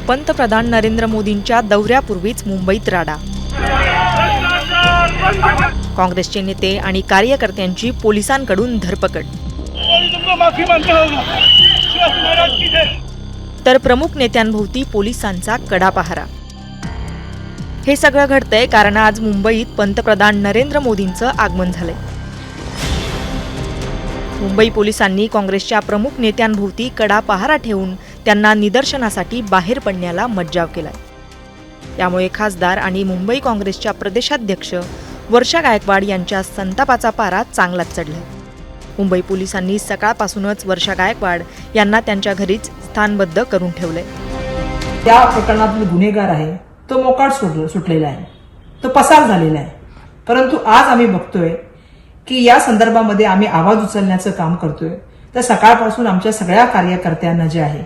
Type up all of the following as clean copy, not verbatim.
पंतप्रधान नरेंद्र मोदींच्या दौऱ्यापूर्वीच मुंबईत राडा। काँग्रेसचे नेते आणि कार्यकर्त्यांची पोलिसांकडून धरपकड। तर प्रमुख नेत्यांभोवती पोलिसांचा कडा पहारा। हे सगळं घडतंय कारण आज मुंबईत पंतप्रधान नरेंद्र मोदींचं आगमन झालंय। मुंबई पोलिसांनी काँग्रेसच्या प्रमुख नेत्यांभोवती कडा पहारा ठेवून त्यांना निदर्शनासाठी बाहेर पडण्याला मज्जाव केलाय। त्यामुळे खासदार आणि मुंबई काँग्रेसच्या प्रदेशाध्यक्ष वर्षा गायकवाड यांच्या संतापाचा पारा चांगलाच चढलाय। मुंबई पोलिसांनी सकाळपासूनच वर्षा गायकवाड यांना त्यांच्या घरीच स्थानबद्ध करून ठेवलंय। त्या प्रकरणातील गुन्हेगार आहे तो मोकाट सुटलेला आहे, तो पसार झालेला आहे। परंतु आज आम्ही बघतोय की या संदर्भामध्ये आम्ही आवाज उचलण्याचं काम करतोय। तर सकाळपासून आमच्या सगळ्या कार्यकर्त्यांना जे आहे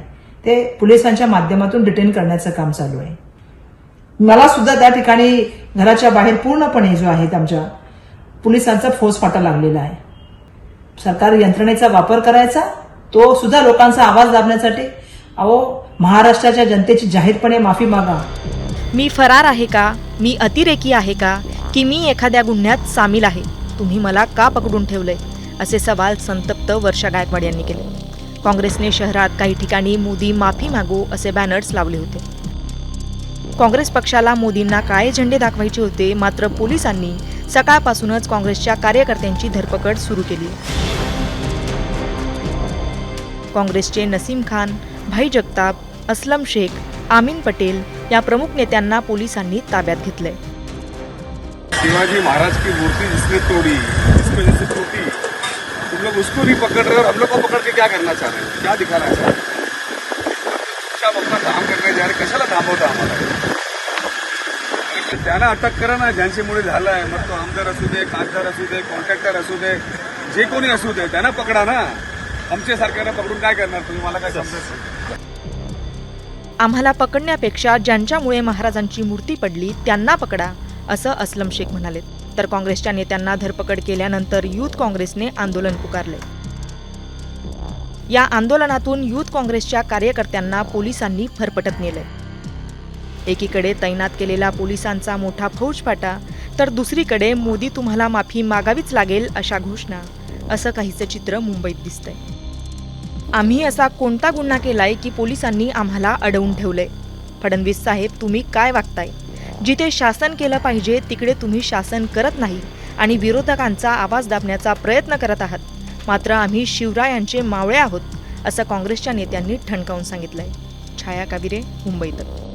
ते पोलिसांच्या माध्यमातून डिटेन करण्याचं काम चालू आहे। मला सुद्धा त्या ठिकाणी घराच्या बाहेर पूर्णपणे जो आहे आमच्या पोलिसांचा फौजफाटा लागलेला आहे। सरकार यंत्रणेचा वापर करायचा, तो सुद्धा लोकांचा आवाज दाबण्यासाठी। महाराष्ट्राच्या जनतेची जाहीरपणे माफी मागा। मी फरार आहे का, मी अतिरेकी आहे का, की मी एखाद्या गुन्ह्यात सामील आहे, तुम्ही मला का पकडून ठेवलंय, असे सवाल संतप्त वर्षा गायकवाड यांनी केले। काँग्रेसने शहरात काही ठिकाणी मोदी माफी मागो असे बॅनर्स लावले होते। काँग्रेस पक्षाला मोदींना काळे झेंडे दाखवायचे होते, मात्र पोलिसांनी सकाळपासूनच काँग्रेसच्या कार्यकर्त्यांची धरपकड सुरू केली। काँग्रेसचे नसीम खान, भाई जगताप, असलम शेख, आमीन पटेल या प्रमुख नेत्यांना पोलिसांनी ताब्यात घेतलंय। शिवाजी महाराज की मूर्ति जिसने तोड़ी, जिस वजह से टूटी, तुम लोग उसको नहीं पकड़ रहे और हम लोग को पकड़ के क्या करना चाह रहे हैं, क्या दिखाना चाह रहे हैं? सब अपना काम करने जा रहे, कशाला थांबवता आम्हाला? त्यांना अटक करा ना, ज्यांच्यामुळे झालंय। मग तो आमदार असू दे, खासदार असू दे, कॉन्ट्रॅक्टर असू दे, जे कोणी असू दे, त्यांना पकडा ना। आमच्या सारख्यांना पकडून काय करणार तुम्ही, मला काय समजायचं? आम्हाला पकडण्यापेक्षा ज्यांच्यामुळे महाराजांची मूर्ती पडली त्यांना पकडा, असं असलम शेख म्हणाले। तर काँग्रेसच्या नेत्यांना धरपकड केल्यानंतर युथ काँग्रेसने आंदोलन पुकारले। या आंदोलनातून युथ काँग्रेसच्या कार्यकर्त्यांना पोलिसांनी फरफटत नेले। एकीकडे तैनात केलेला पोलिसांचा मोठा फौजफाटा, तर दुसरीकडे मोदी तुम्हाला माफी मागावीच लागेल अशा घोषणा, असं काहीचं चित्र मुंबईत दिसतंय। आम्ही असा कोणता गुन्हा केलाय की पोलिसांनी आम्हाला अडवून ठेवलंय? फडणवीस साहेब, तुम्ही काय वागताय? जिथे शासन केलं पाहिजे तिकडे तुम्ही शासन करत नाही आणि विरोधकांचा आवाज दाबण्याचा प्रयत्न करत आहात। मात्र आम्ही शिवरायांचे मावळे आहोत, असं काँग्रेसच्या नेत्यांनी ठणकावून सांगितलंय। छाया काविरे, मुंबई तक।